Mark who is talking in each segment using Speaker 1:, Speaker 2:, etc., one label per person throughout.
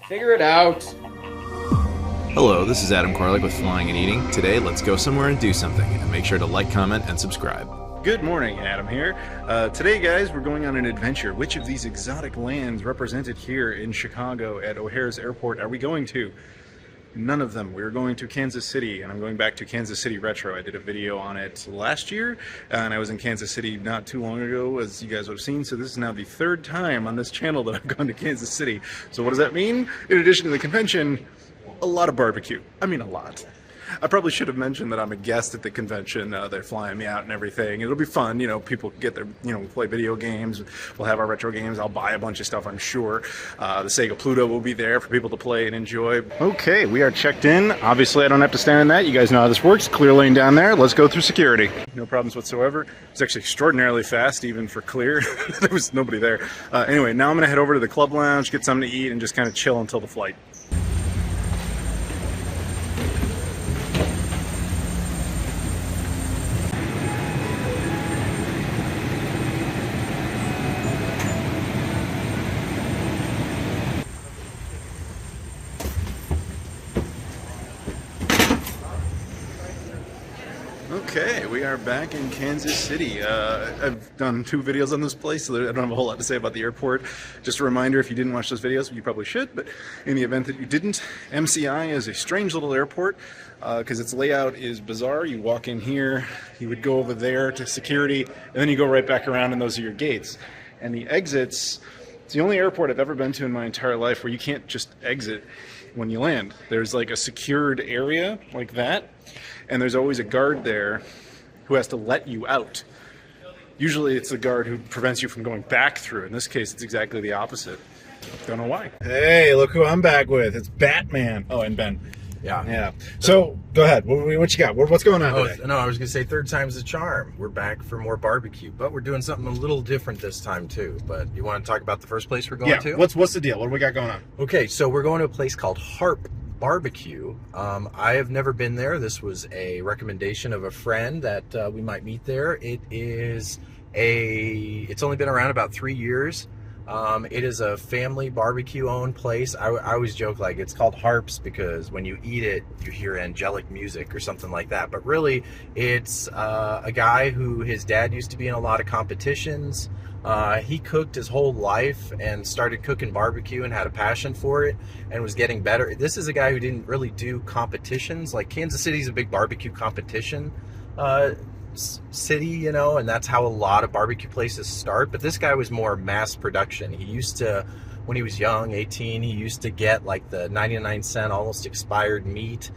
Speaker 1: Figure it out.
Speaker 2: Hello, this is Adam Koralik with Flying and Eating. Today, let's go somewhere and do something, and make sure to like, comment, and subscribe.
Speaker 3: Good morning, Adam here. Today, guys, we're going on an adventure. Which of these exotic lands represented here in Chicago at O'Hare's Airport are we going to? None of them. We're going to Kansas City, and I'm going back to Kansas City Retro. I did a video on it last year, and I was in Kansas City not too long ago, as you guys would have seen, so this is now the third time on this channel that I've gone to Kansas City. So what does that mean? In addition to the convention, a lot of barbecue. I mean, a lot. I probably should have mentioned that I'm a guest at the convention. They're flying me out and everything. It'll be fun. You know, people get their, play video games. We'll have our retro games. I'll buy a bunch of stuff, I'm sure. The Sega Pluto will be there for people to play and enjoy. Okay, we are checked in. Obviously, I don't have to stand in that. You guys know how this works. Clear lane down there. Let's go through security. No problems whatsoever. It's actually extraordinarily fast, even for clear. There was nobody there. Anyway, now I'm going to head over to the club lounge, get something to eat, and just kind of chill until the flight. Okay, we are back in Kansas City. I've done 2 videos on this place, so I don't have a whole lot to say about the airport. Just a reminder, if you didn't watch those videos, you probably should, but in the event that you didn't, MCI is a strange little airport because its layout is bizarre. You walk in here, you would go over there to security, and then you go right back around and those are your gates. And the exits, it's the only airport I've ever been to in my entire life where you can't just exit when you land. There's like a secured area like that, and there's always a guard there who has to let you out. Usually it's the guard who prevents you from going back through. In this case, it's exactly the opposite. Don't know why. Hey, look who I'm back with. It's Batman. Oh, and Ben. Yeah. So, go ahead. What you got? What's going on today?
Speaker 4: No, I was going to say third time's the charm. We're back for more barbecue, but we're doing something a little different this time, too. But you want to talk about the first place we're going to?
Speaker 3: What's the deal? What do we got going on?
Speaker 4: Okay, so we're going to a place called Harp BBQ. I have never been there. This was a recommendation of a friend that we might meet there. It's only been around about 3 years. It is a family barbecue owned place. I always joke like it's called Harps because when you eat it, you hear angelic music or something like that. But really, it's a guy who his dad used to be in a lot of competitions. He cooked his whole life and started cooking barbecue and had a passion for it and was getting better. This is a guy who didn't really do competitions. Like Kansas City's a big barbecue competition city, and that's how a lot of barbecue places start. But this guy was more mass production. He used to, when he was young, 18, he used to get like the 99-cent almost expired meat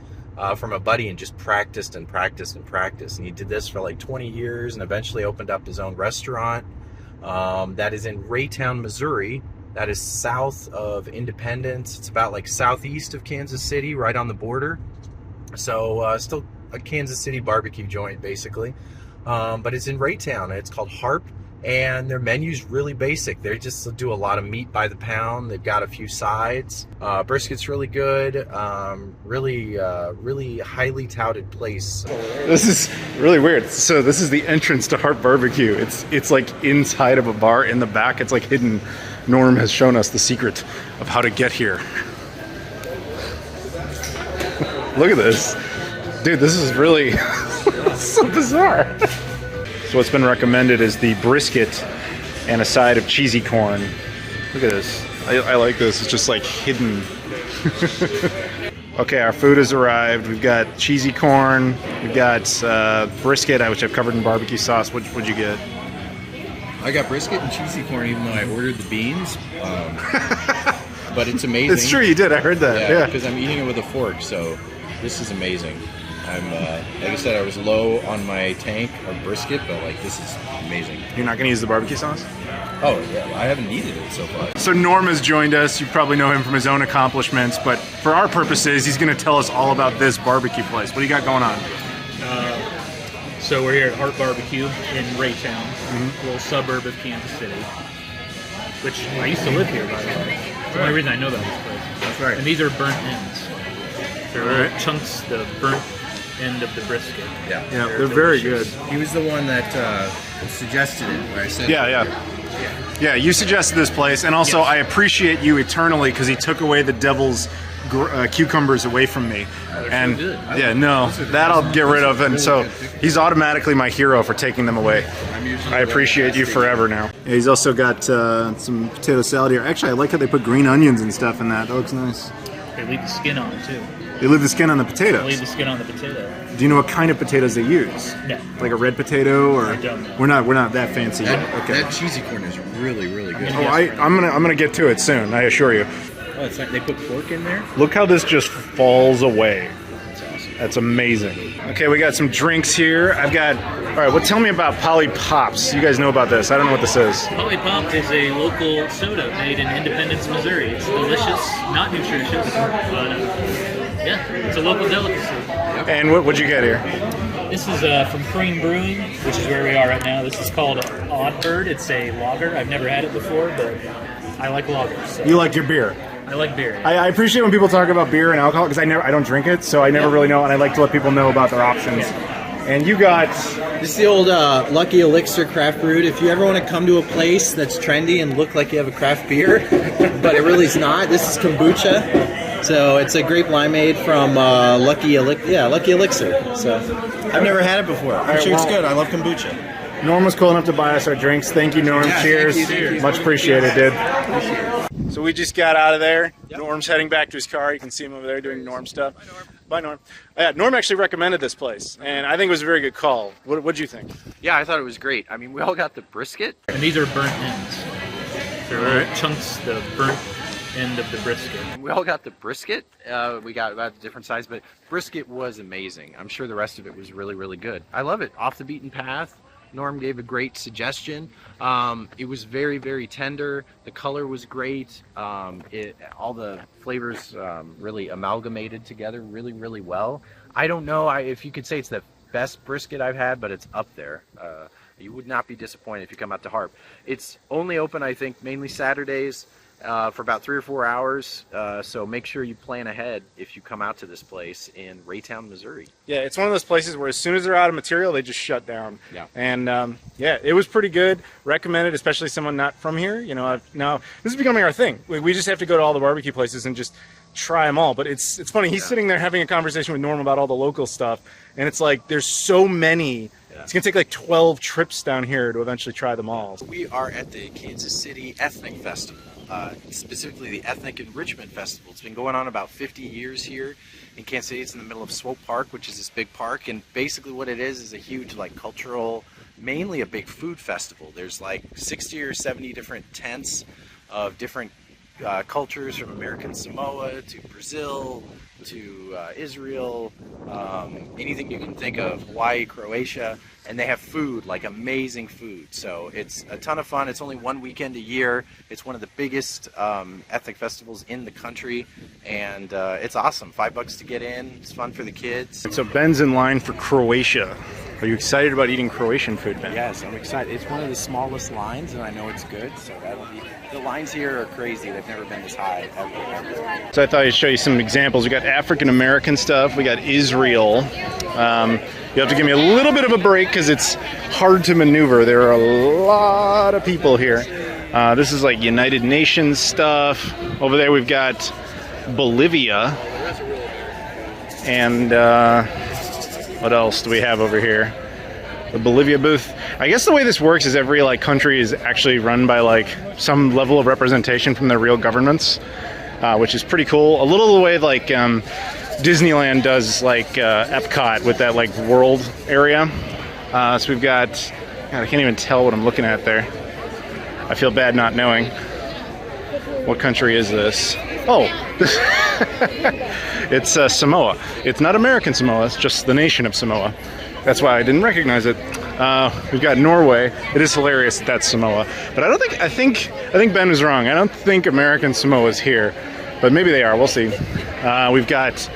Speaker 4: from a buddy and just practiced and practiced and practiced. And he did this for like 20 years and eventually opened up his own restaurant that is in Raytown, Missouri. That is south of Independence. It's about like southeast of Kansas City, right on the border. So still a Kansas City barbecue joint, basically. But it's in Raytown. It's called Harp, and their menu's really basic. They just do a lot of meat by the pound. They've got a few sides. Brisket's really good. Really highly touted place.
Speaker 3: This is really weird. So this is the entrance to Harp BBQ. It's like inside of a bar in the back. It's like hidden. Norm has shown us the secret of how to get here. Look at this. Dude, this is really so bizarre. So what's been recommended is the brisket and a side of cheesy corn. Look at this. I like this. It's just like hidden. Okay, our food has arrived. We've got cheesy corn. We've got brisket, which I've covered in barbecue sauce. What'd you get?
Speaker 4: I got brisket and cheesy corn even though I ordered the beans. But it's amazing.
Speaker 3: It's true, you did. I heard that. Yeah.
Speaker 4: Because I'm eating it with a fork, so this is amazing. I'm, like I said, I was low on my tank of brisket, but like this is amazing.
Speaker 3: You're not gonna use the barbecue sauce?
Speaker 4: Oh yeah, I haven't needed it so far.
Speaker 3: So Norm has joined us. You probably know him from his own accomplishments, but for our purposes, he's gonna tell us all about this barbecue place. What do you got going on?
Speaker 5: So we're here at Harp BBQ in Raytown, a little suburb of Kansas City, which I used to live here, by the way. That's the only reason I know about this place.
Speaker 3: That's right.
Speaker 5: And these are burnt ends. They're little chunks, the burnt end of the brisket.
Speaker 4: Yeah,
Speaker 3: they're very good.
Speaker 4: He was the one that suggested it. Where I said,
Speaker 3: yeah. Yeah, you suggested this place, and also
Speaker 5: Yes.
Speaker 3: I appreciate you eternally because he took away the devil's cucumbers away from me. And
Speaker 5: good.
Speaker 3: yeah, no, that I'll get rid of, and so he's automatically my hero for taking them away. I appreciate you forever now. Yeah, he's also got some potato salad here. Actually, I like how they put green onions and stuff in that. That looks nice.
Speaker 5: They leave the skin on too.
Speaker 3: They leave the skin on the
Speaker 5: They leave
Speaker 3: potatoes.
Speaker 5: the skin on the potato.
Speaker 3: Do you know what kind of potatoes they use?
Speaker 5: No.
Speaker 3: Like a red potato, or
Speaker 5: I don't know.
Speaker 3: we're not that fancy yet. Okay.
Speaker 1: That cheesy corn is really, really good.
Speaker 3: Oh, I'm gonna get to it soon. I assure you.
Speaker 5: Oh, it's like they put pork in there?
Speaker 3: Look how this just falls away. That's amazing. Okay, we got some drinks here. All right, well, tell me about Polly Pops. You guys know about this. I don't know what this is.
Speaker 5: Polly Pop is a local soda made in Independence, Missouri. It's delicious, not nutritious, but yeah, it's a local delicacy.
Speaker 3: And what'd you get here?
Speaker 5: This is from Cream Brewing, which is where we are right now. This is called Odd Bird. It's a lager. I've never had it before, but I like lagers. So
Speaker 3: You like your beer.
Speaker 5: I like beer.
Speaker 3: I appreciate when people talk about beer and alcohol because I don't drink it, so I never really know, and I like to let people know about their options. And you got
Speaker 6: This is the old Lucky Elixir craft brewed. If you ever want to come to a place that's trendy and look like you have a craft beer, but it really is not, this is kombucha. So it's a grape limeade from Lucky Elixir. So I've never had it before. I'm sure it's good. I love kombucha.
Speaker 3: Norm was cool enough to buy us our drinks. Thank you, Norm.
Speaker 6: Yeah,
Speaker 3: Cheers.
Speaker 6: thank you.
Speaker 3: Much appreciated, dude. So we just got out of there. Norm's heading back to his car. You can see him over there doing Norm stuff. Bye, Norm. Yeah, Norm actually recommended this place, and I think it was a very good call. What'd you think?
Speaker 4: Yeah, I thought it was great. I mean, we all got the brisket.
Speaker 5: And these are burnt ends. They're little chunks, the burnt end of the brisket.
Speaker 4: We all got the brisket. We got about a different size, but brisket was amazing. I'm sure the rest of it was really, really good. I love it. Off the beaten path. Norm gave a great suggestion. It was very, very tender. The color was great. All the flavors really amalgamated together really, really well. I don't know if you could say it's the best brisket I've had, but it's up there. You would not be disappointed if you come out to Harp. It's only open, I think, mainly Saturdays. For about 3 or 4 hours, so make sure you plan ahead if you come out to this place in Raytown, Missouri.
Speaker 3: Yeah, it's one of those places where as soon as they're out of material, they just shut down.
Speaker 4: Yeah.
Speaker 3: And yeah, it was pretty good. Recommended, especially someone not from here. You know, now this is becoming our thing. We just have to go to all the barbecue places and just try them all. But it's funny. He's sitting there having a conversation with Norm about all the local stuff, and it's like there's so many. It's gonna take like 12 trips down here to eventually try them all.
Speaker 4: We are at the Kansas City Ethnic Festival, specifically the Ethnic Enrichment Festival. It's been going on about 50 years here in Kansas City. It's in the middle of Swope Park, which is this big park, and basically what it is a huge like cultural, mainly a big food festival. There's like 60 or 70 different tents of different cultures, from American Samoa to Brazil to Israel, anything you can think of, Hawaii, Croatia, and they have food, like amazing food. So it's a ton of fun. It's only one weekend a year. It's one of the biggest ethnic festivals in the country, and it's awesome. $5 to get in. It's fun for the kids.
Speaker 3: So Ben's in line for Croatia. Are you excited about eating Croatian food, Ben?
Speaker 4: Yes, I'm excited. It's one of the smallest lines, and I know it's good, so that'll be... The lines here are crazy. They've never been this high ever.
Speaker 3: So I thought I'd show you some examples. We got African American stuff. We got Israel. You have to give me a little bit of a break because it's hard to maneuver. There are a lot of people here. This is like United Nations stuff. Over there we've got Bolivia. And what else do we have over here? The Bolivia booth. I guess the way this works is every like country is actually run by like some level of representation from their real governments, which is pretty cool. A little the way like Disneyland does like Epcot with that like world area. So we've got, God, I can't even tell what I'm looking at there. I feel bad not knowing. What country is this? Oh, it's Samoa. It's not American Samoa, it's just the nation of Samoa. That's why I didn't recognize it. We've got Norway. It is hilarious that that's Samoa. But I think Ben was wrong. I don't think American Samoa is here. But maybe they are. We'll see. We've got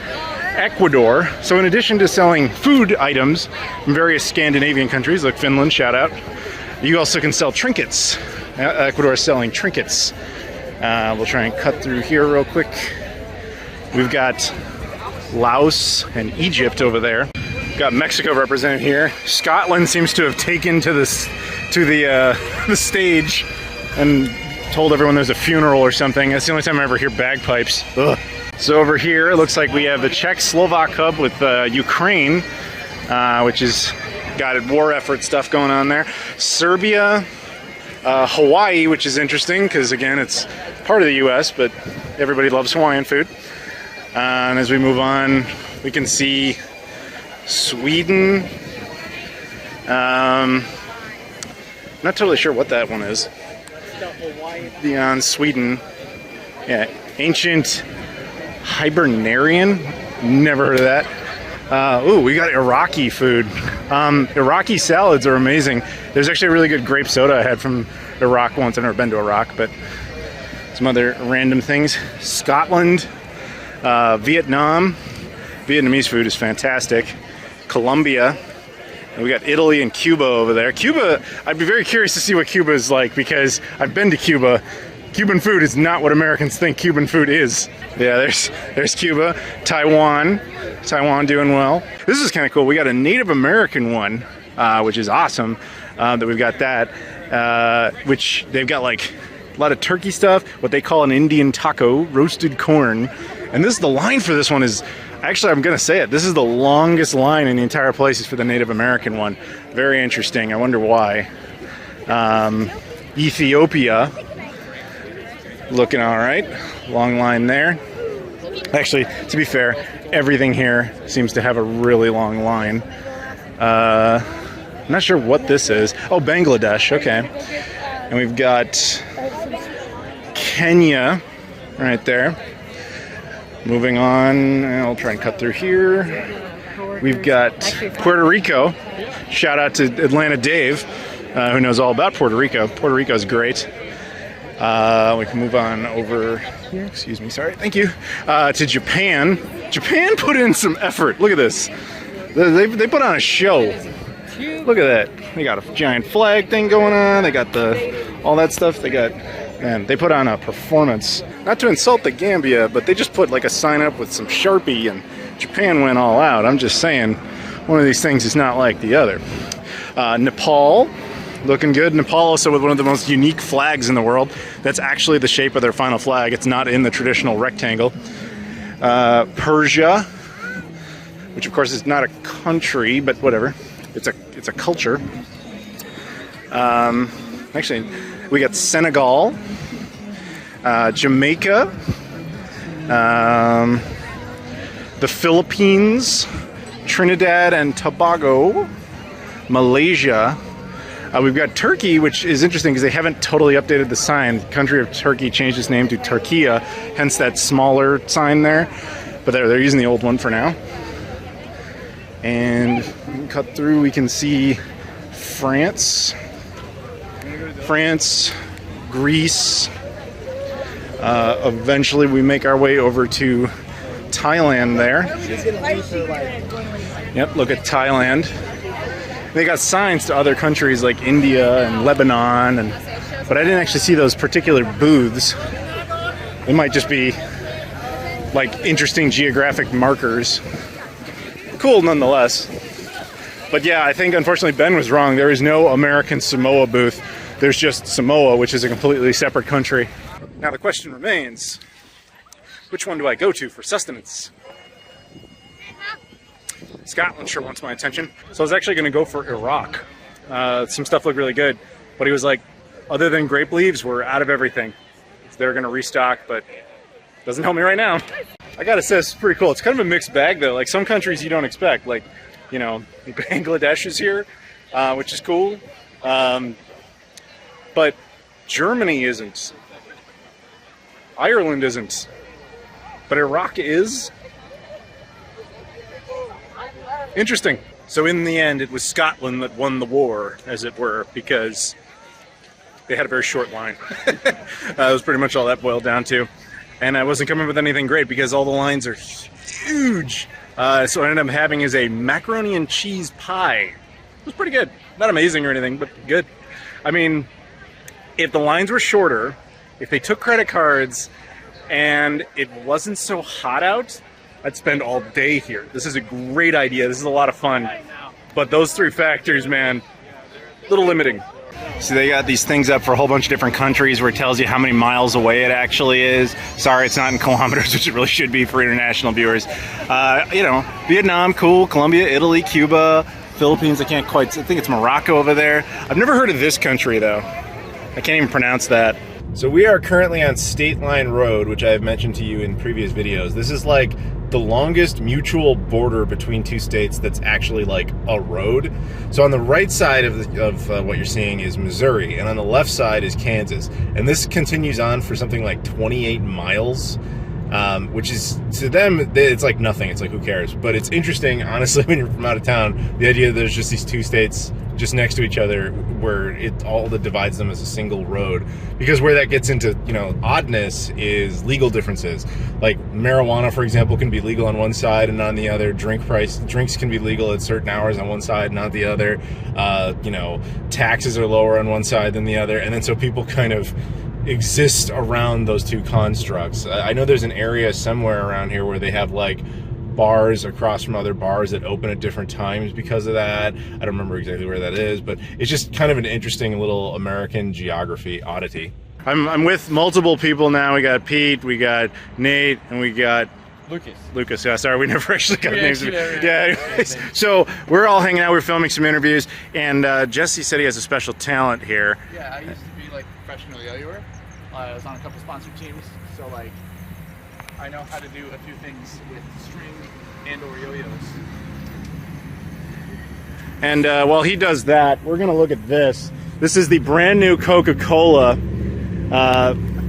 Speaker 3: Ecuador. So in addition to selling food items from various Scandinavian countries, like Finland, shout out, you also can sell trinkets. Ecuador is selling trinkets. We'll try and cut through here real quick. We've got Laos and Egypt over there. Got Mexico represented here. Scotland seems to have taken to the stage. and told everyone there's a funeral or something. That's the only time I ever hear bagpipes. Ugh. So over here, it looks like we have the Czech-Slovak hub with Ukraine, which is got war effort stuff going on there. Serbia, Hawaii, which is interesting because again, it's part of the U.S., but everybody loves Hawaiian food. And as we move on, we can see Sweden. Not totally sure what that one is. Beyond Sweden, yeah, ancient hibernarian. Never heard of that. Ooh, we got Iraqi food. Iraqi salads are amazing. There's actually a really good grape soda I had from Iraq once. I've never been to Iraq, but some other random things. Scotland, Vietnam. Vietnamese food is fantastic. Colombia. And we got Italy and Cuba over there. Cuba, I'd be very curious to see what Cuba is like because I've been to Cuba. Cuban food is not what Americans think Cuban food is. Yeah, there's Cuba. Taiwan doing well. This is kind of cool. We got a Native American one, which is awesome that we've got that, which they've got like a lot of turkey stuff, what they call an Indian taco, roasted corn. And this, the line for this one is, actually, I'm going to say it. This is the longest line in the entire place is for the Native American one. Very interesting. I wonder why. Ethiopia. Looking all right. Long line there. Actually, to be fair, everything here seems to have a really long line. I'm not sure what this is. Oh, Bangladesh. Okay. And we've got Kenya right there. Moving on, I'll try and cut through here. We've got Puerto Rico. Shout out to Atlanta Dave, who knows all about Puerto Rico. Puerto Rico's great. We can move on over here. Excuse me, sorry. Thank you. To Japan. Japan put in some effort. Look at this. They put on a show. Look at that. They got a giant flag thing going on. They got all that stuff. Man, they put on a performance. Not to insult the Gambia, but they just put like a sign up with some Sharpie and Japan went all out. I'm just saying, one of these things is not like the other. Nepal, looking good. Nepal also with one of the most unique flags in the world. That's actually the shape of their final flag. It's not in the traditional rectangle. Persia, which of course is not a country, but whatever. It's a culture. Actually, we got Senegal, Jamaica, the Philippines, Trinidad and Tobago, Malaysia. We've got Turkey, which is interesting because they haven't totally updated the sign. The country of Turkey changed its name to Turkiya, hence that smaller sign there. But they're using the old one for now. And we can cut through, we can see France, Greece. Eventually we make our way over to Thailand there. Yep, look at Thailand. They got signs to other countries like India and Lebanon, but I didn't actually see those particular booths. They might just be like interesting geographic markers. Cool nonetheless. But yeah, I think unfortunately Ben was wrong. There is no American Samoa booth. There's just Samoa, which is a completely separate country. Now the question remains, which one do I go to for sustenance? Scotland sure wants my attention. So I was actually going to go for Iraq. Some stuff looked really good. But he was like, other than grape leaves, we're out of everything. So they're going to restock, but doesn't help me right now. I gotta say, it's pretty cool. It's kind of a mixed bag though. Like some countries you don't expect. Like, you know, Bangladesh is here, which is cool. But Germany isn't. Ireland isn't. But Iraq is. Interesting. So in the end, it was Scotland that won the war, as it were, because they had a very short line. That was pretty much all that boiled down to. And I wasn't coming up with anything great because all the lines are huge. So what I ended up having is a macaroni and cheese pie. It was pretty good. Not amazing or anything, but good. I mean, if the lines were shorter, if they took credit cards, and it wasn't so hot out, I'd spend all day here. This is a great idea. This is a lot of fun. But those three factors, man, a little limiting. So they got these things up for a whole bunch of different countries where it tells you how many miles away it actually is. Sorry, it's not in kilometers, which it really should be for international viewers. You know, Vietnam, cool. Colombia, Italy, Cuba, Philippines. I think it's Morocco over there. I've never heard of this country though. I can't even pronounce that. So we are currently on State Line Road, which I have mentioned to you in previous videos. This is like the longest mutual border between two states that's actually like a road. So on the right side of what you're seeing is Missouri, and on the left side is Kansas. And this continues on for something like 28 miles, which is, to them, it's like nothing. It's like, who cares? But it's interesting, honestly, when you're from out of town, the idea that there's just these two states just next to each other where all that divides them is a single road. Because where that gets into, you know, oddness is legal differences. Like marijuana, for example, can be legal on one side and not on the other. Drinks can be legal at certain hours on one side, not the other. You know, taxes are lower on one side than the other. And then so people kind of exist around those two constructs. I know there's an area somewhere around here where they have like bars across from other bars that open at different times because of that. I don't remember exactly where that is, but it's just kind of an interesting little American geography oddity. I'm with multiple people now. We got Pete, we got Nate, and we got Lucas. Yeah, sorry, we never actually got names. Yeah, anyways. So we're all hanging out. We're filming some interviews, and Jesse said he has a special talent here.
Speaker 7: Yeah, I used to be like a professional yo-yoer. I was on a couple sponsored teams, so like I know how to do a few things with string and or yo-yos.
Speaker 3: And while he does that, we're gonna look at this. This is the brand new Coca-Cola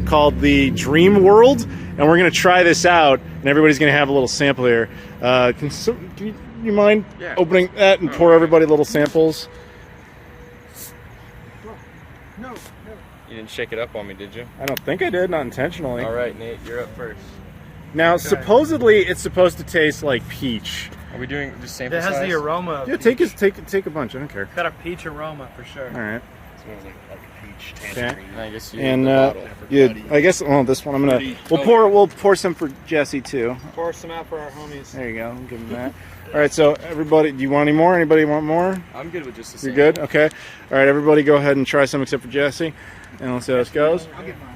Speaker 3: called the Dream World, and we're gonna try this out, and everybody's gonna have a little sample here. Can you mind opening that and pour everybody little samples?
Speaker 7: No.
Speaker 8: You didn't shake it up on me, did you?
Speaker 3: I don't think I did, not intentionally.
Speaker 8: All right, Nate, you're up first.
Speaker 3: Now, supposedly, it's supposed to taste like peach.
Speaker 8: Are we doing just sample
Speaker 7: It has
Speaker 8: size?
Speaker 7: the aroma of
Speaker 3: Yeah, take a bunch. I don't care.
Speaker 7: got a peach aroma for sure.
Speaker 3: All right.
Speaker 1: Smells like peach,
Speaker 3: Okay.
Speaker 1: tangerine.
Speaker 8: I guess you
Speaker 3: And
Speaker 8: the bottle.
Speaker 3: yeah, I guess this one I'm gonna we'll pour some for Jesse too.
Speaker 7: Pour some out for our homies.
Speaker 3: There you go. I'll give him that. All right. So everybody, do you want any more? Anybody want more?
Speaker 8: I'm good with just the
Speaker 3: You're
Speaker 8: same.
Speaker 3: good. Okay. All right. Everybody, go ahead and try some except for Jesse, and let's see how this goes.
Speaker 7: I'll get mine.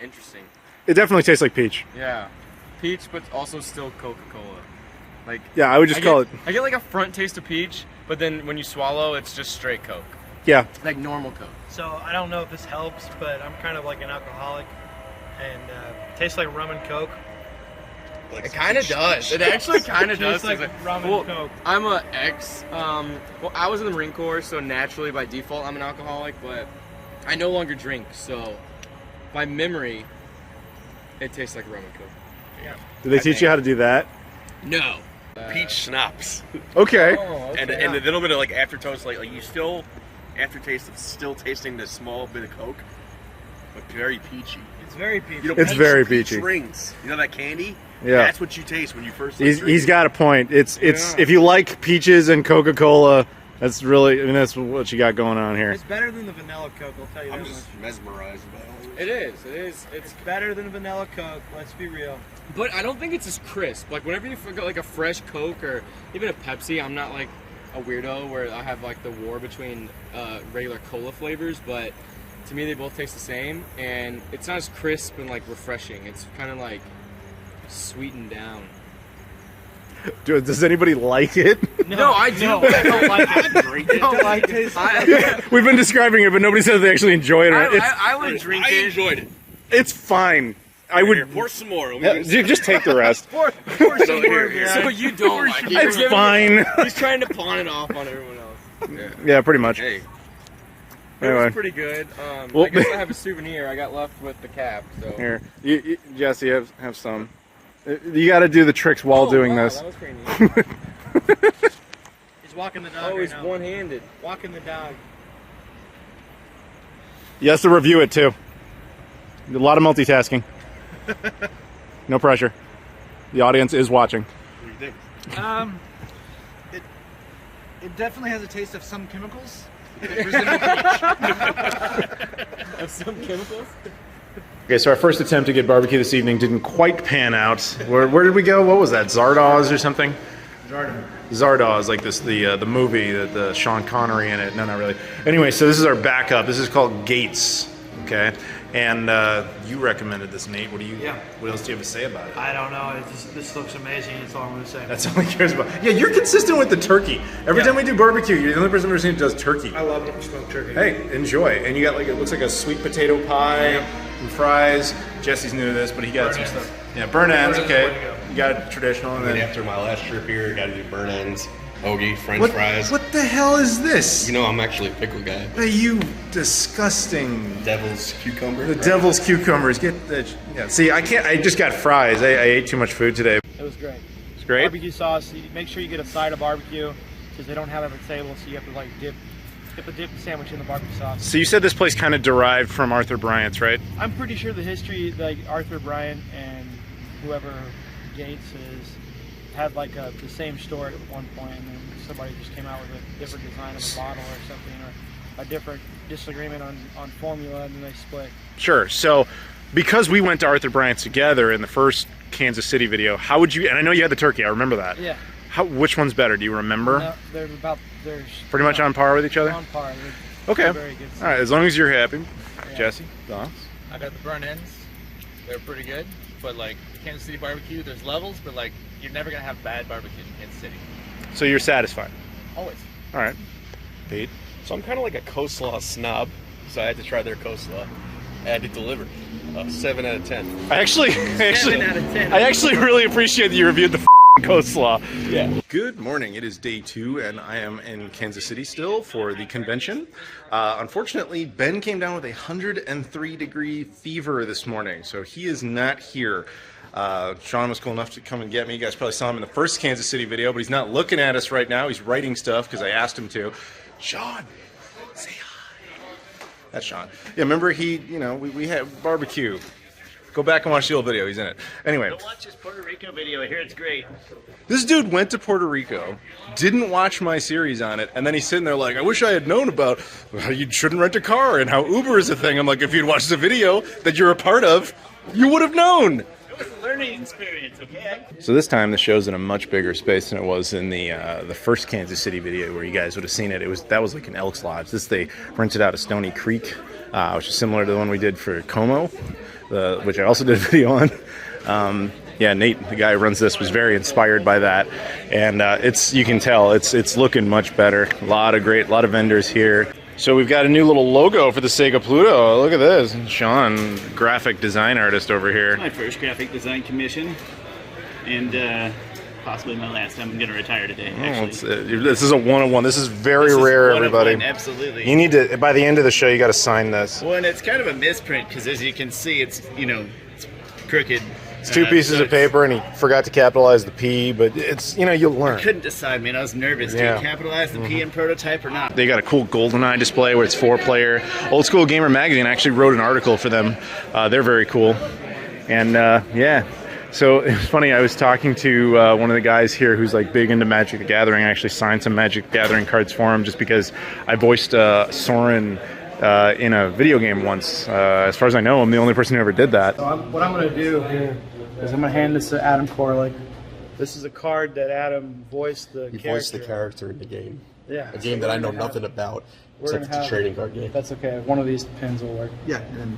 Speaker 8: Interesting.
Speaker 3: It definitely tastes like peach.
Speaker 8: Yeah. Peach, but also still Coca-Cola. Like,
Speaker 3: Yeah, I would just call it.
Speaker 8: I get like a front taste of peach, but then when you swallow, it's just straight Coke.
Speaker 3: Yeah.
Speaker 8: Like normal Coke.
Speaker 7: So I don't know if this helps, but I'm kind of like an alcoholic, and tastes like rum and Coke.
Speaker 8: It kind of does. It actually kind of does.
Speaker 7: Tastes like rum and Coke.
Speaker 8: I'm a ex. Well, I was in the Marine Corps, so naturally by default I'm an alcoholic. But I no longer drink, so by memory, it tastes like rum and Coke.
Speaker 7: Yeah.
Speaker 3: Did they teach you how to do that?
Speaker 8: No.
Speaker 1: Peach schnapps.
Speaker 3: Okay.
Speaker 8: Oh, okay.
Speaker 1: And a little bit of like aftertaste, like you still, aftertaste of still tasting the small bit of Coke, but very peachy.
Speaker 7: It's very peachy.
Speaker 1: You know,
Speaker 3: It's very peachy.
Speaker 1: Peach rings. You know that candy?
Speaker 3: Yeah.
Speaker 1: That's what you taste when you first. Like,
Speaker 3: He's got a point. It's if you like peaches and Coca-Cola, that's really, I mean, that's what you got going on here.
Speaker 7: It's better than the vanilla Coke, I'll tell you
Speaker 1: I'm
Speaker 7: that
Speaker 1: just
Speaker 7: much.
Speaker 1: mesmerized by all this.
Speaker 8: It is. It's
Speaker 7: It's better than vanilla Coke, let's be real.
Speaker 8: But I don't think it's as crisp. Like whenever you get like a fresh Coke or even a Pepsi, I'm not like a weirdo where I have like the war between regular cola flavors. But to me, they both taste the same, and it's not as crisp and like refreshing. It's kind of like sweetened down.
Speaker 3: Does anybody like it?
Speaker 8: No, I do.
Speaker 7: No,
Speaker 8: But I don't like it.
Speaker 1: Drink it.
Speaker 7: don't like it.
Speaker 3: We've been describing it, but nobody says they actually enjoy it.
Speaker 8: I would drink
Speaker 1: I
Speaker 8: it.
Speaker 1: enjoyed it.
Speaker 3: It's fine. I
Speaker 1: Here,
Speaker 3: would
Speaker 1: pour some more.
Speaker 3: Yeah, just take the rest.
Speaker 1: So here.
Speaker 8: So you don't like it.
Speaker 3: It's fine.
Speaker 8: He's trying to pawn it off on everyone else.
Speaker 3: Yeah, pretty much.
Speaker 1: Hey,
Speaker 8: It
Speaker 3: Anyway.
Speaker 8: was pretty good.
Speaker 3: Well-
Speaker 8: I guess I have a souvenir. I got left with the cap. So.
Speaker 3: Here, Jesse, have some. You got to do the tricks while doing
Speaker 8: wow,
Speaker 3: this.
Speaker 8: That was pretty neat.
Speaker 7: He's walking the dog
Speaker 8: Oh,
Speaker 7: right
Speaker 8: he's
Speaker 7: now.
Speaker 8: one-handed.
Speaker 7: Walking the dog.
Speaker 3: You have to review it too. A lot of multitasking. No pressure. The audience is watching.
Speaker 1: what do you think?
Speaker 7: It definitely has a taste of some chemicals.
Speaker 8: Of some chemicals.
Speaker 3: Okay, so our first attempt to get barbecue this evening didn't quite pan out. Where did we go? What was that? Zardoz or something? Zardoz, like this, the movie, the Sean Connery in it. No, not really. Anyway, so this is our backup. This is called Gates, okay? And you recommended this, Nate. What else do you have to say about it?
Speaker 9: I don't know. This looks amazing. That's all I'm going to say.
Speaker 3: That's all he cares about. Yeah, you're consistent with the turkey. Every time we do barbecue, you're the only person I've ever seen who does turkey.
Speaker 9: I love smoked turkey.
Speaker 3: Hey, enjoy. And you got like, it looks like a sweet potato pie and fries. Jesse's new to this, but he got some stuff. Yeah, burn ends, okay. You got traditional. And then
Speaker 10: after my last trip here, got to do burn ends, hoagie, French fries.
Speaker 3: What the hell is this?
Speaker 10: You know, I'm actually a pickle guy.
Speaker 3: You disgusting
Speaker 10: devil's cucumber.
Speaker 3: The devil's cucumbers. Get the See, I can't. I just got fries. I ate too much food today.
Speaker 9: It was great.
Speaker 3: It's great.
Speaker 9: Barbecue sauce. You make sure you get a side of barbecue because they don't have it at the table, so you have to like dip the sandwich in the barbecue sauce.
Speaker 3: So you said this place kind of derived from Arthur Bryant's, right?
Speaker 9: I'm pretty sure the history, like Arthur Bryant and whoever Gates is, had like the same store at one point, and then somebody just came out with a different design of a bottle or something, or a different disagreement on formula, and then they split.
Speaker 3: Sure. So because we went to Arthur Bryant's together in the first Kansas City video, how would you, and I know you had the turkey, I remember that.
Speaker 9: Yeah.
Speaker 3: Which one's better? Do you remember?
Speaker 9: No, they're
Speaker 3: pretty much on par with each other?
Speaker 9: On par.
Speaker 3: Okay.
Speaker 9: Very good.
Speaker 3: All right, as long as you're happy.
Speaker 9: Yeah.
Speaker 3: Jesse, thoughts?
Speaker 7: I got the burn ends. They're pretty good, but like Kansas City barbecue, there's levels, but like you're never gonna have bad barbecue in Kansas City.
Speaker 3: So you're satisfied?
Speaker 7: Always.
Speaker 3: All right. Pete?
Speaker 1: So I'm kind of like a coleslaw snob, so I had to try their coleslaw. I had to deliver. 7 out of 10.
Speaker 3: I actually
Speaker 9: 7 out of 10.
Speaker 3: I actually really appreciate that you reviewed the coleslaw.
Speaker 1: Yeah.
Speaker 3: Good morning. It is day 2, and I am in Kansas City still for the convention. Unfortunately, Ben came down with a 103-degree fever this morning, so he is not here. Sean was cool enough to come and get me. You guys probably saw him in the first Kansas City video, but he's not looking at us right now. He's writing stuff because I asked him to. Sean, say hi. That's Sean. Yeah, remember we had barbecue. Go back and watch the old video. He's in it. Anyway.
Speaker 11: Go watch this Puerto Rico video. I hear it's great.
Speaker 3: This dude went to Puerto Rico, didn't watch my series on it, and then he's sitting there like, I wish I had known about how you shouldn't rent a car and how Uber is a thing. I'm like, if you'd watched the video that you're a part of, you would have known.
Speaker 11: It was a learning experience, okay?
Speaker 3: So this time the show's in a much bigger space than it was in the first Kansas City video where you guys would have seen it. That was like an Elks Lodge. They rented out a Stony Creek, which is similar to the one we did for Como, which I also did a video on. Yeah, Nate, the guy who runs this, was very inspired by that, and you can tell it's looking much better. A lot of vendors here. So we've got a new little logo for the Sega Pluto. Look at this. Sean, graphic design artist over here.
Speaker 11: My first graphic design commission, and possibly my last. I'm going to retire today, actually.
Speaker 3: This is a one-on-one. This is very rare, everybody.
Speaker 11: Absolutely.
Speaker 3: You need to, by the end of the show, you got to sign this.
Speaker 11: Well, and it's kind of a misprint, because as you can see, it's crooked.
Speaker 3: It's 2 pieces of paper, and he forgot to capitalize the P, but it's, you'll learn.
Speaker 11: I couldn't decide, man. I was nervous. Do you capitalize the P in prototype or not?
Speaker 3: They got a cool GoldenEye display where it's 4-player. Old School Gamer Magazine actually wrote an article for them. They're very cool. And, yeah. So it's funny, I was talking to one of the guys here who's like big into Magic the Gathering. I actually signed some Magic the Gathering cards for him just because I voiced Soren in a video game once. As far as I know, I'm the only person who ever did that.
Speaker 9: So what I'm going to do here is I'm going to hand this to Adam Koralik. This is a card that Adam voiced the character.
Speaker 10: He voiced the character in the game.
Speaker 9: Yeah.
Speaker 10: A game that I know nothing about, except it's a trading card game.
Speaker 9: That's okay. One of these pins will work.
Speaker 10: Yeah, and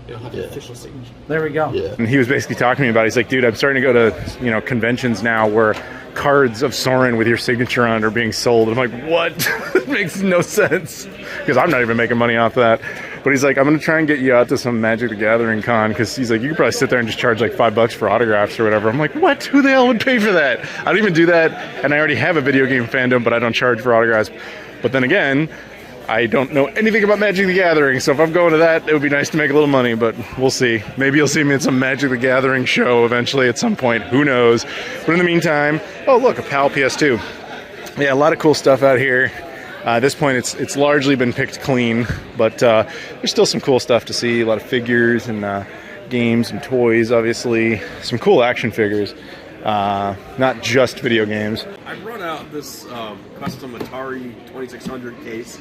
Speaker 10: it'll have the official signature.
Speaker 9: There we go.
Speaker 3: Yeah. And he was basically talking to me about it. He's like, dude, I'm starting to go to conventions now where cards of Soren with your signature on it are being sold. I'm like, what? It makes no sense. Because I'm not even making money off that. But he's like, I'm going to try and get you out to some Magic the Gathering con, because he's like, you could probably sit there and just charge like $5 for autographs or whatever. I'm like, what? Who the hell would pay for that? I don't even do that, and I already have a video game fandom, but I don't charge for autographs. But then again, I don't know anything about Magic the Gathering, so if I'm going to that, it would be nice to make a little money, but we'll see. Maybe you'll see me at some Magic the Gathering show eventually at some point. Who knows? But in the meantime, oh look, a PAL PS2. Yeah, a lot of cool stuff out here. At this point, it's largely been picked clean, but there's still some cool stuff to see. A lot of figures and games and toys, obviously. Some cool action figures, not just video games.
Speaker 1: I brought out this custom Atari 2600 case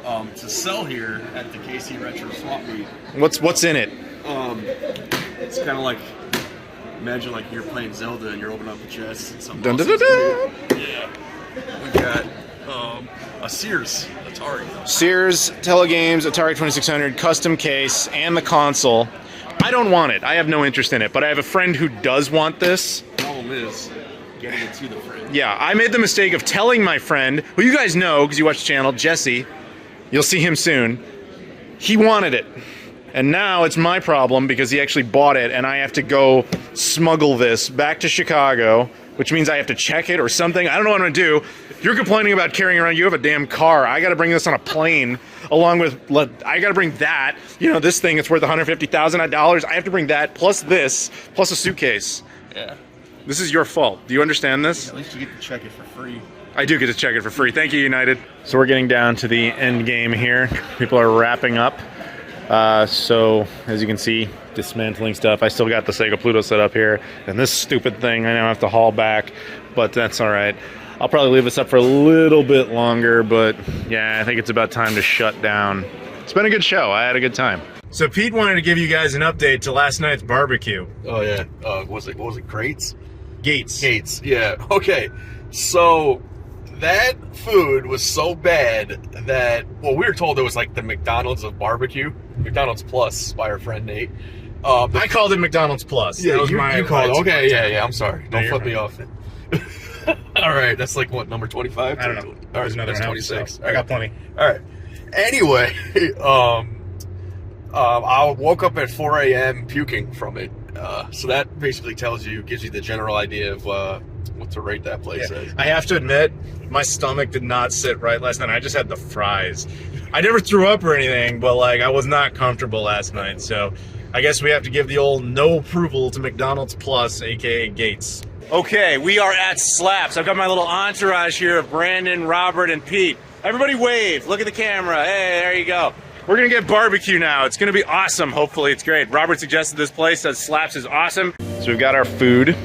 Speaker 1: to sell here at the KC Retro Swap Meet.
Speaker 3: What's in it?
Speaker 1: It's kind of like Imagine like you're playing Zelda and you're opening up the chest. And something
Speaker 3: Dun, dun,
Speaker 1: awesome
Speaker 3: dun, dun.
Speaker 1: Yeah. We got a Sears Atari.
Speaker 3: Sears Telegames Atari 2600 custom case and the console. I don't want it. I have no interest in it, but I have a friend who does want this.
Speaker 1: The problem is getting it to the friend.
Speaker 3: Yeah, I made the mistake of telling my friend, who you guys know because you watch the channel, Jesse. You'll see him soon. He wanted it. And now it's my problem because he actually bought it and I have to go smuggle this back to Chicago, which means I have to check it or something. I don't know what I'm gonna do. You're complaining about carrying around, you have a damn car. I gotta bring this on a plane along with, I gotta bring that. You know, this thing, it's worth $150,000. I have to bring that, plus this, plus a suitcase.
Speaker 1: Yeah.
Speaker 3: This is your fault. Do you understand this?
Speaker 1: At least you get to check it for free.
Speaker 3: I do get to check it for free. Thank you, United. So we're getting down to the end game here. People are wrapping up. So, as you can see, dismantling stuff. I still got the Sega Pluto set up here. And this stupid thing I now have to haul back. But that's alright. I'll probably leave this up for a little bit longer. But, yeah, I think it's about time to shut down. It's been a good show. I had a good time. So Pete wanted to give you guys an update to last night's barbecue.
Speaker 1: Oh, yeah. What was it, Crates?
Speaker 3: Gates.
Speaker 1: Gates, yeah. Okay. So that food was so bad that, well, we were told it was like the McDonald's of barbecue, McDonald's Plus by our friend Nate.
Speaker 3: I called it McDonald's Plus.
Speaker 1: Yeah,
Speaker 3: that was
Speaker 1: you called it. Okay, yeah, I'm sorry. Don't flip me
Speaker 3: fine.
Speaker 1: off. All right, that's like what, number 25?
Speaker 3: I don't know.
Speaker 1: All right,
Speaker 3: Another
Speaker 1: that's
Speaker 3: half,
Speaker 1: 26.
Speaker 3: so I got plenty.
Speaker 1: All right. Anyway, I woke up at 4 a.m. puking from it. So that basically gives you the general idea of what to rate that place as.
Speaker 3: I have to admit, my stomach did not sit right last night. I just had the fries. I never threw up or anything, but like I was not comfortable last night. So I guess we have to give the old no approval to McDonald's Plus, aka Gates. Okay, we are at Slaps. I've got my little entourage here of Brandon, Robert, and Pete. Everybody wave. Look at the camera. Hey, there you go. We're gonna get barbecue now. It's gonna be awesome. Hopefully it's great. Robert suggested this place, says Slaps is awesome. So we've got our food.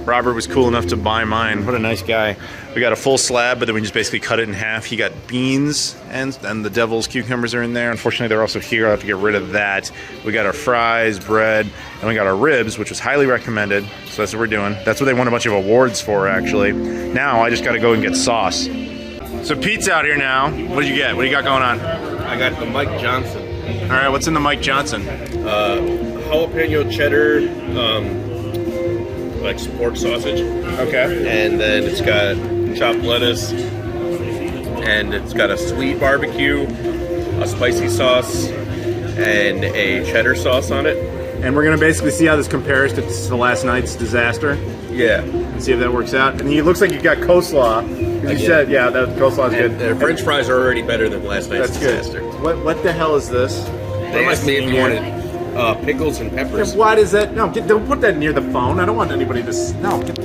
Speaker 3: Robert was cool enough to buy mine. What a nice guy. We got a full slab, but then we just basically cut it in half. He got beans and the devil's cucumbers are in there. Unfortunately, they're also here. I'll have to get rid of that. We got our fries, bread, and we got our ribs, which was highly recommended. So that's what we're doing. That's what they won a bunch of awards for, actually. Now I just got to go and get sauce. So Pete's out here now. What did you get? What do you got going on?
Speaker 10: I got the Mike Johnson.
Speaker 3: All right, what's in the Mike Johnson?
Speaker 10: Jalapeno cheddar, like pork sausage.
Speaker 3: Okay.
Speaker 10: And then it's got chopped lettuce, and it's got a sweet barbecue, a spicy sauce, and a cheddar sauce on it.
Speaker 3: And we're gonna basically see how this compares to last night's disaster.
Speaker 10: Yeah.
Speaker 3: And see if that works out. And it looks like you got coleslaw. You said, yeah, that coleslaw is good.
Speaker 10: The French fries are already better than last night's disaster.
Speaker 3: Good. What the hell is this?
Speaker 10: They asked me if you wanted pickles and peppers.
Speaker 3: Why does that? No, don't put that near the phone. I don't want anybody to. No, get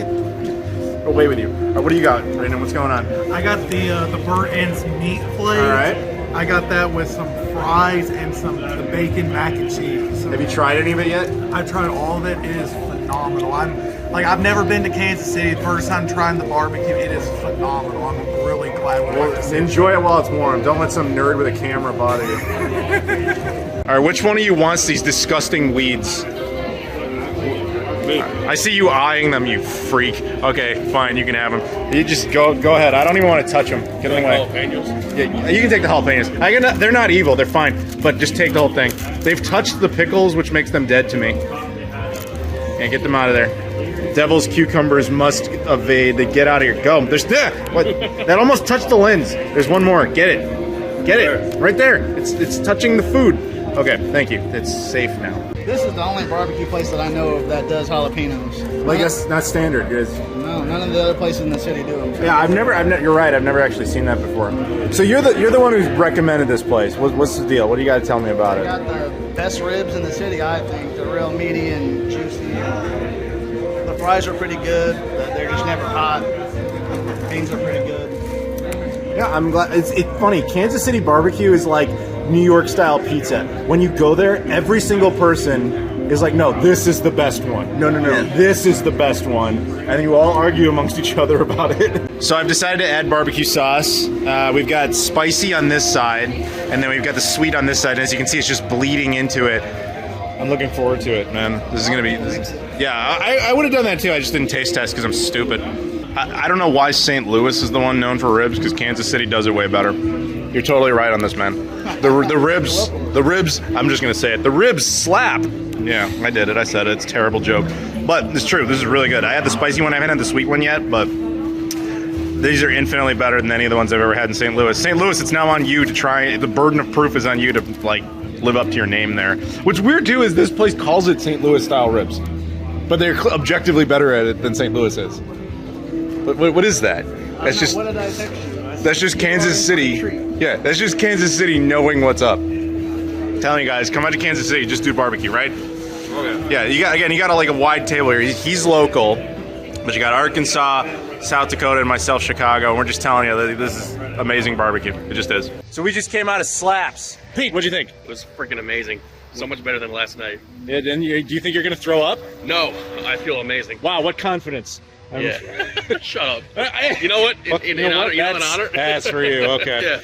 Speaker 3: away with you. What do you got, Brandon? What's going on?
Speaker 12: I got the burnt ends meat plate.
Speaker 3: All right.
Speaker 12: I got that with some fries and the bacon mac and cheese.
Speaker 3: Have you tried any of it yet?
Speaker 12: I've tried all of it. It is phenomenal. I've never been to Kansas City. First time trying the barbecue. It is phenomenal. I'm really glad we went to
Speaker 3: enjoy it while it's warm. Don't let some nerd with a camera bother you. All right, which one of you wants these disgusting weeds? Me. I see you eyeing them, you freak. Okay, fine, you can have them. You just go ahead. I don't even want to touch them. Get them away.
Speaker 10: Jalapenos?
Speaker 3: Yeah, you can take the jalapenos. They're not evil. They're fine. But just take the whole thing. They've touched the pickles, which makes them dead to me. Yeah, get them out of there. Devil's cucumbers must evade. They get out of here. Go. There's what? That almost touched the lens. There's one more. Get it. Get it. Right there. It's touching the food. Okay, thank you. It's safe now.
Speaker 7: This is the only barbecue place that I know of that does jalapenos.
Speaker 3: Like that's not standard, guys.
Speaker 7: No, none of the other places in the city do them.
Speaker 3: Yeah, I've never. You're right. I've never actually seen that before. So you're the one who's recommended this place. What's the deal? What do you got to tell me about it?
Speaker 7: They got the best ribs in the city, I think. They're real meaty and juicy. The fries are pretty good, but they're just never hot. Beans are pretty good.
Speaker 3: Yeah, I'm glad. It's funny. Kansas City barbecue is like New York style pizza. When you go there, every single person is like, no, this is the best one. No, this is the best one. And you all argue amongst each other about it. So I've decided to add barbecue sauce. We've got spicy on this side, and then we've got the sweet on this side. And as you can see, it's just bleeding into it. I'm looking forward to it, man. This is gonna be. Yeah, I would have done that too. I just didn't taste test because I'm stupid. I don't know why St. Louis is the one known for ribs, because Kansas City does it way better. You're totally right on this, man. The ribs, I'm just going to say it. The ribs slap. Yeah, I did it. I said it. It's a terrible joke. But it's true. This is really good. I had the spicy one. I haven't had the sweet one yet, but these are infinitely better than any of the ones I've ever had in St. Louis. St. Louis, it's now on you to try. The burden of proof is on you to, like, live up to your name there. What's weird, too, is this place calls it St. Louis-style ribs. But they're objectively better at it than St. Louis is. What is that? That's just,
Speaker 7: what did I text you?
Speaker 3: that's just Kansas City. Yeah, that's just Kansas City knowing what's up. I'm telling you guys, come out to Kansas City, just do barbecue, right? Okay. Yeah, you got like a wide table here. He's local, but you got Arkansas, South Dakota, and myself, Chicago. And we're just telling you that this is amazing barbecue. It just is.
Speaker 6: So we just came out of Slaps.
Speaker 3: Pete, what'd you think?
Speaker 1: It was freaking amazing. So much better than last night.
Speaker 3: Yeah, do you think you're gonna throw up?
Speaker 1: No, I feel amazing.
Speaker 3: Wow, what confidence.
Speaker 1: Yeah. Shut up. You know what? In honor, you know an honor?
Speaker 3: That's for you, okay.
Speaker 1: Yeah.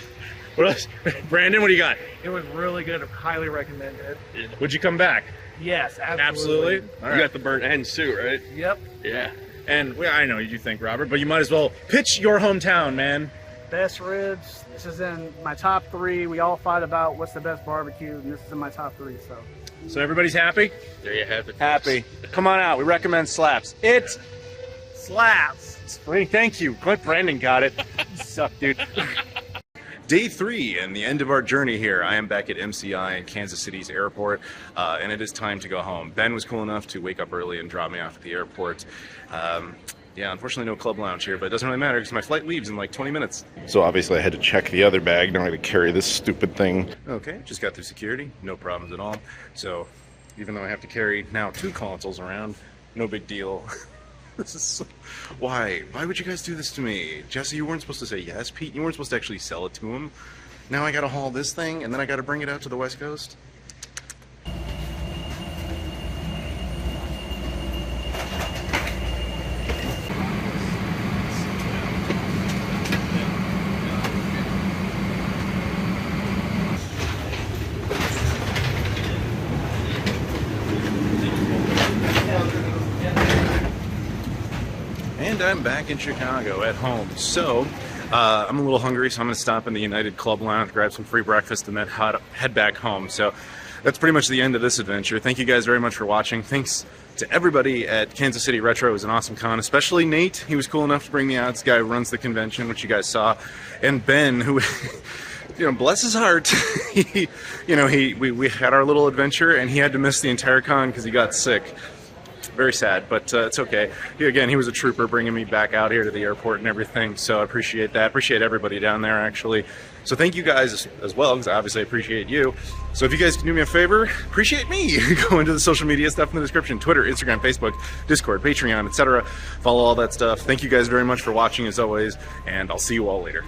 Speaker 3: What else? Brandon, what do you got?
Speaker 9: It was really good. Highly recommended.
Speaker 3: Would you come back?
Speaker 9: Yes, absolutely.
Speaker 3: Absolutely. All right.
Speaker 1: You got the burnt end suit, right?
Speaker 9: Yep.
Speaker 1: Yeah.
Speaker 3: And I know you think, Robert, but you might as well pitch your hometown, man.
Speaker 7: Best ribs. This is in my top 3. We all fight about what's the best barbecue, and this is in my top 3.
Speaker 3: So everybody's happy?
Speaker 1: There you have it.
Speaker 3: Happy. Come on out. We recommend Slaps. It
Speaker 7: Slaps.
Speaker 3: Thank you. Brandon got it. You suck, dude. Day 3 and the end of our journey here. I am back at MCI in Kansas City's airport, and it is time to go home. Ben was cool enough to wake up early and drop me off at the airport. Yeah, unfortunately no club lounge here, but it doesn't really matter because my flight leaves in like 20 minutes. So obviously I had to check the other bag. Now I had to carry this stupid thing. Okay, just got through security. No problems at all. So even though I have to carry now 2 consoles around, no big deal. This is so... Why would you guys do this to me? Jesse, you weren't supposed to say yes. Pete, you weren't supposed to actually sell it to him. Now I gotta haul this thing and then I gotta bring it out to the West Coast. And I'm back in Chicago at home. So I'm a little hungry, so I'm going to stop in the United Club Lounge, grab some free breakfast, and then head back home. So that's pretty much the end of this adventure. Thank you guys very much for watching. Thanks to everybody at Kansas City Retro. It was an awesome con, especially Nate. He was cool enough to bring me out. This guy who runs the convention, which you guys saw. And Ben, who... You know, bless his heart, we had our little adventure, and he had to miss the entire con because he got sick. Very sad, but it's okay. He was a trooper bringing me back out here to the airport and everything, so I appreciate that. I appreciate everybody down there, actually. So thank you guys as well, because I obviously appreciate you. So if you guys can do me a favor, appreciate me. Go into the social media stuff in the description. Twitter, Instagram, Facebook, Discord, Patreon, etc. Follow all that stuff. Thank you guys very much for watching, as always, and I'll see you all later.